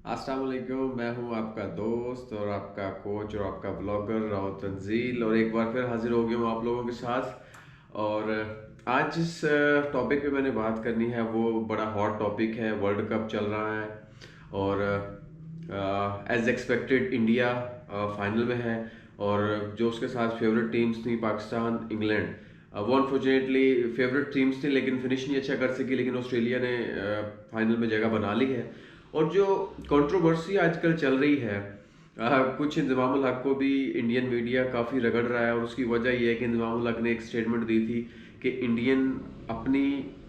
अस्सलाम वालेकुम। मैं हूं आपका दोस्त और आपका कोच और आपका ब्लॉगर राव तंजील, और एक बार फिर हाजिर हो गया हूं आप लोगों के साथ। और आज जिस टॉपिक पे मैंने बात करनी है वो बड़ा हॉट टॉपिक है। वर्ल्ड कप चल रहा है और एज एक्सपेक्टेड इंडिया फाइनल में है। और जो उसके साथ फेवरेट टीम्स थी पाकिस्तान, इंग्लैंड, वो अनफॉर्चुनेटली फेवरेट टीम्स थी लेकिन फिनिश नहीं अच्छा कर सकी। लेकिन ऑस्ट्रेलिया ने फाइनल में जगह बना ली है। और जो कंट्रोवर्सी आजकल चल रही है, कुछ इंजमामुल हक को भी इंडियन मीडिया काफ़ी रगड़ रहा है, और उसकी वजह यह है कि इंजमामुल हक ने एक स्टेटमेंट दी थी कि इंडियन अपनी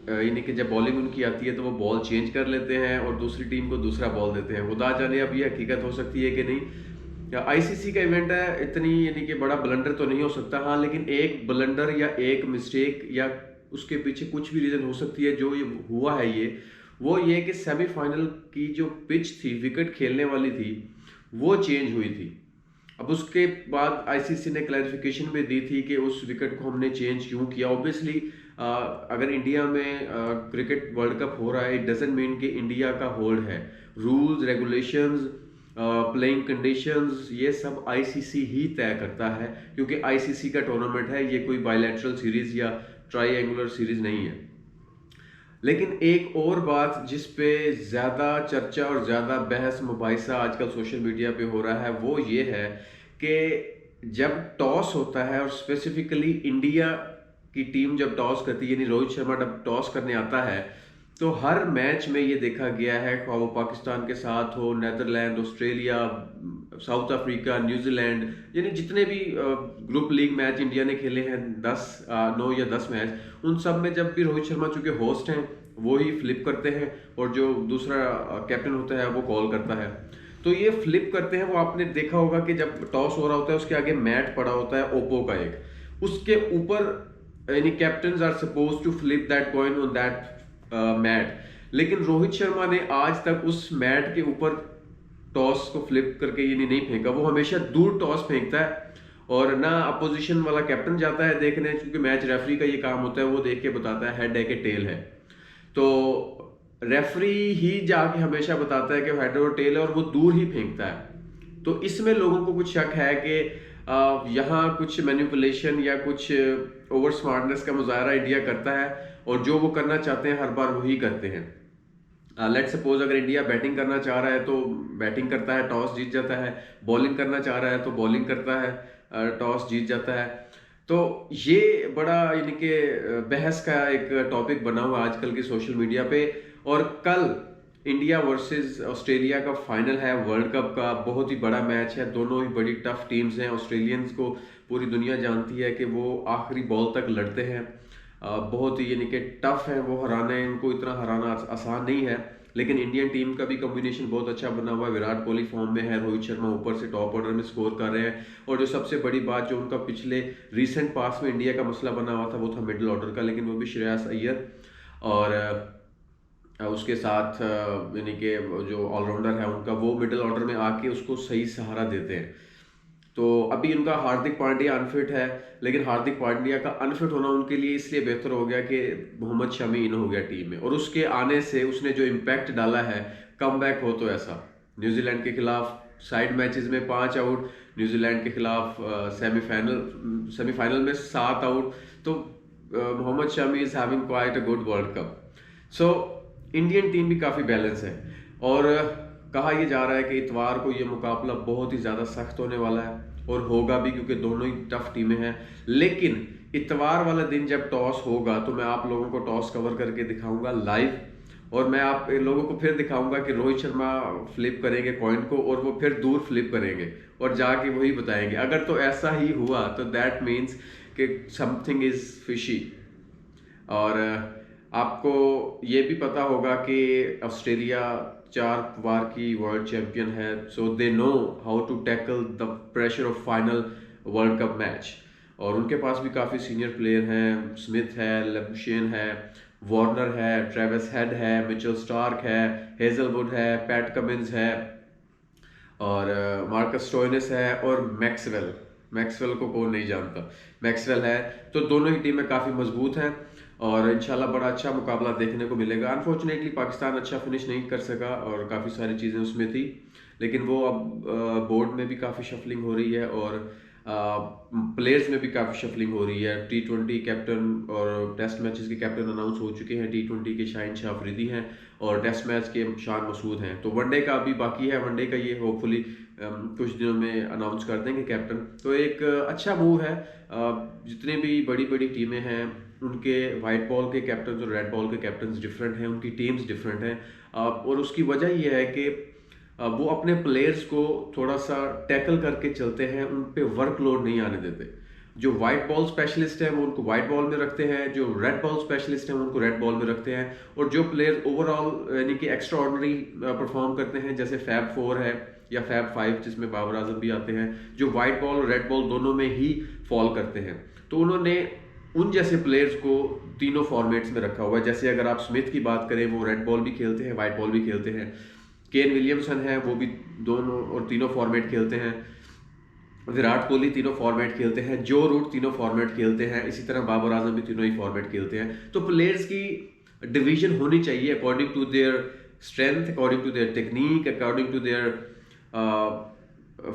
यानी कि जब बॉलिंग उनकी आती है तो वो बॉल चेंज कर लेते हैं और दूसरी टीम को दूसरा बॉल देते हैं। खुदा जाने अब ये हकीकत हो सकती है कि नहीं। आईसीसी का इवेंट है, इतनी यानी कि बड़ा ब्लंडर तो नहीं हो सकता, हाँ, लेकिन एक ब्लंडर या एक मिस्टेक या उसके पीछे कुछ भी रीज़न हो सकती है। जो ये हुआ है वो ये कि सेमीफाइनल की जो पिच थी, विकेट खेलने वाली थी, वो चेंज हुई थी। अब उसके बाद आईसीसी ने क्लैरिफिकेशन भी दी थी कि उस विकेट को हमने चेंज क्यों किया। ऑब्वियसली अगर इंडिया में क्रिकेट वर्ल्ड कप हो रहा है, इट डजेंट मीन कि इंडिया का होल्ड है। रूल्स, रेगुलेशंस, प्लेइंग कंडीशंस, ये सब आईसीसी ही तय करता है, क्योंकि आईसीसी का टूर्नामेंट है, ये कोई बायलैटरल सीरीज या ट्राईएंगुलर सीरीज नहीं है। लेकिन एक और बात जिस पे ज़्यादा चर्चा और ज़्यादा बहस मुबाहिसा आजकल सोशल मीडिया पे हो रहा है वो ये है कि जब टॉस होता है और स्पेसिफिकली इंडिया की टीम जब टॉस करती है, यानी रोहित शर्मा जब टॉस करने आता है, तो हर मैच में ये देखा गया है, ख्वाह वो पाकिस्तान के साथ हो, Netherland, Australia, south Africa, New Zealand, यानी जितने भी ग्रुप लीग मैच इंडिया ने खेले हैं, 9 या 10 मैच, उन सब में जब भी रोहित शर्मा चूंकि होस्ट हैं वो ही फ्लिप करते हैं, और जो दूसरा कैप्टन होता है वो कॉल करता है। तो ये फ्लिप करते हैं, वो आपने देखा होगा कि जब टॉस हो रहा होता है उसके आगे मैट पड़ा होता है ओप्पो का एक, उसके ऊपर यानी captain are suppose to flip that coin on that mat. लेकिन रोहित शर्मा ने आज तक उस मैट के ऊपर टॉस को फ्लिप करके ये नहीं फेंका, वो हमेशा दूर टॉस फेंकता है। और ना अपोजिशन वाला कैप्टन जाता है देखने, क्योंकि मैच रेफरी का ये काम होता है, वो देख के बताता है हेड है कि टेल है। तो रेफरी ही जाके हमेशा बताता है कि हेड और टेल है, और वो दूर ही फेंकता है। तो इसमें लोगों को कुछ शक है कि यहाँ कुछ मैनिपुलेशन या कुछ ओवर स्मार्टनेस का मुजाहरा इंडिया करता है, और जो वो करना चाहते हैं हर बार वही करते हैं। लेट सपोज अगर इंडिया बैटिंग करना चाह रहा है तो बैटिंग करता है, टॉस जीत जाता है। बॉलिंग करना चाह रहा है तो बॉलिंग करता है, टॉस जीत जाता है। तो ये बड़ा यानी कि बहस का एक टॉपिक बना हुआ आजकल की सोशल मीडिया पे। और कल इंडिया वर्सेस ऑस्ट्रेलिया का फाइनल है वर्ल्ड कप का, बहुत ही बड़ा मैच है। दोनों ही बड़ी टफ टीम्स हैं। ऑस्ट्रेलियंस को पूरी दुनिया जानती है कि वो आखिरी बॉल तक लड़ते हैं, बहुत ही यानी कि टफ है वो, हराना है उनको, इतना हराना आसान नहीं है। लेकिन इंडियन टीम का भी कॉम्बिनेशन बहुत अच्छा बना हुआ है। विराट कोहली फॉर्म में है, रोहित शर्मा ऊपर से टॉप ऑर्डर में स्कोर कर रहे हैं। और जो सबसे बड़ी बात, जो उनका पिछले रीसेंट पास में इंडिया का मसला बना हुआ था वो था मिडिल ऑर्डर का, लेकिन वो भी श्रेयस अय्यर और उसके साथ यानी कि जो ऑलराउंडर है उनका, वो मिडिल ऑर्डर में आके उसको सही सहारा देते हैं। तो अभी उनका हार्दिक पांड्या अनफिट है, लेकिन हार्दिक पांड्या का अनफिट होना उनके लिए इसलिए बेहतर हो गया कि मोहम्मद शमी इन हो गया टीम में, और उसके आने से उसने जो इम्पैक्ट डाला है, कम बैक हो तो ऐसा। न्यूजीलैंड के खिलाफ साइड मैचेस में 5 आउट, न्यूजीलैंड के खिलाफ सेमीफाइनल में 7 आउट। तो Mohammed Shami is having quite a good world cup. So Indian team भी काफ़ी बैलेंस है। और कहा यह जा रहा है कि इतवार को ये मुकाबला बहुत ही ज़्यादा सख्त होने वाला है, और होगा भी, क्योंकि दोनों ही टफ टीमें हैं। लेकिन इतवार वाला दिन जब टॉस होगा तो मैं आप लोगों को टॉस कवर करके दिखाऊंगा लाइव, और मैं आप लोगों को फिर दिखाऊंगा कि रोहित शर्मा फ्लिप करेंगे कॉइन को, और वो फिर दूर फ्लिप करेंगे और जाके वही बताएंगे। अगर तो ऐसा ही हुआ तो दैट मीन्स कि समथिंग इज फिशी। और आपको ये भी पता होगा कि ऑस्ट्रेलिया 4 बार की वर्ल्ड चैंपियन है, so they know how to tackle the pressure of final world cup match. और उनके पास भी काफ़ी सीनियर प्लेयर हैं, स्मिथ है, लेबुशेन है, वार्नर है, ट्रेविस हेड है, मिचेल स्टार्क है, हेजलवुड है, पैट कमिंस है, और मार्कस स्टोइनिस है, और मैक्सवेल। मैक्सवेल को कौन नहीं जानता, मैक्सवेल है। तो दोनों ही टीमें काफ़ी मजबूत हैं। और इंशाल्लाह बड़ा अच्छा मुकाबला देखने को मिलेगा। अनफॉर्चुनेटली पाकिस्तान अच्छा फिनिश नहीं कर सका और काफ़ी सारी चीज़ें उसमें थी, लेकिन वो अब बोर्ड में भी काफ़ी शफलिंग हो रही है और प्लेयर्स में भी काफ़ी शफलिंग हो रही है। T20 कैप्टन और टेस्ट मैचेस के कैप्टन अनाउंस हो चुके हैं। T20 के शाहिन शाह अफरीदी हैं और टेस्ट मैच के शान मसूद हैं। तो वनडे का अभी बाकी है, वनडे का ये होपफुली कुछ दिनों में अनाउंस कर देंगे कैप्टन। तो एक अच्छा मूव है। जितने भी बड़ी बड़ी टीमें हैं उनके वाइट बॉल के कैप्टन और रेड बॉल के कैप्टन डिफरेंट हैं, उनकी टीम्स डिफरेंट हैं। और उसकी वजह यह है कि वो अपने प्लेयर्स को थोड़ा सा टैकल करके चलते हैं, उन पे वर्कलोड नहीं आने देते। जो वाइट बॉल स्पेशलिस्ट हैं वो उनको वाइट बॉल में रखते हैं, जो रेड बॉल स्पेशलिस्ट हैं वो उनको रेड बॉल में रखते हैं, और जो प्लेयर ओवरऑल यानी कि एक्स्ट्रा ऑर्डिनरी परफॉर्म करते हैं, जैसे फैब 4 है या फैब 5 जिसमें बाबर आजम भी आते हैं, जो वाइट बॉल और रेड बॉल दोनों में ही फॉल करते हैं, तो उन्होंने उन जैसे प्लेयर्स को तीनों फॉर्मेट्स में रखा हुआ है। जैसे अगर आप स्मिथ की बात करें, वो रेड बॉल भी खेलते हैं, वाइट बॉल भी खेलते हैं। केन विलियमसन है, वो भी दोनों और तीनों फॉर्मेट खेलते हैं। विराट कोहली तीनों फॉर्मेट खेलते हैं। जो रूट तीनों फॉर्मेट खेलते हैं। इसी तरह बाबर आजम भी तीनों ही फॉर्मेट खेलते हैं। तो प्लेयर्स की डिवीजन होनी चाहिए according to their strength, according to their technique, according to their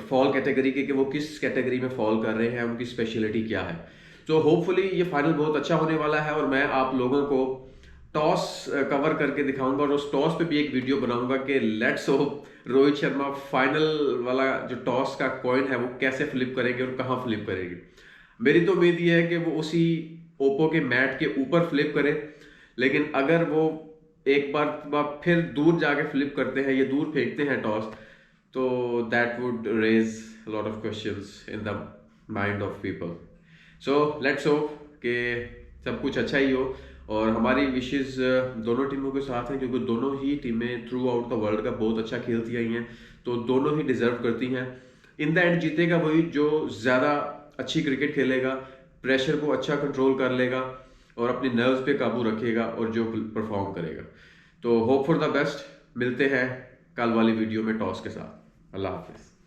fall category के, कि वो किस कैटेगरी में फॉल कर रहे हैं, उनकी स्पेशलिटी क्या है। तो होपफुली ये फाइनल बहुत अच्छा होने वाला है और मैं आप लोगों को टॉस कवर करके दिखाऊंगा और उस टॉस पे भी एक वीडियो बनाऊंगा कि let's hope Rohit Sharma final वाला जो टॉस का कॉइन है वो कैसे फ्लिप करेंगे और कहाँ फ्लिप करेंगे। मेरी तो उम्मीद ये है कि वो उसी ओप्पो के मैट के ऊपर फ्लिप करें, लेकिन अगर वो एक बार फिर दूर जाके फ्लिप करते हैं, ये दूर फेंकते हैं टॉस, तो that would raise lot of questions in the mind of people. So let's hope कि सब कुछ अच्छा ही हो और हमारी विशेष दोनों टीमों के साथ हैं, क्योंकि दोनों ही टीमें थ्रू आउट द वर्ल्ड का बहुत अच्छा खेलती आई हैं, तो दोनों ही डिजर्व करती हैं। इन द एंड जीतेगा वही जो ज़्यादा अच्छी क्रिकेट खेलेगा, प्रेशर को अच्छा कंट्रोल कर लेगा और अपनी नर्व्स पे काबू रखेगा और जो परफॉर्म करेगा। तो होप फॉर द बेस्ट। मिलते हैं कल वाली वीडियो में टॉस के साथ। अल्लाह हाफिज़।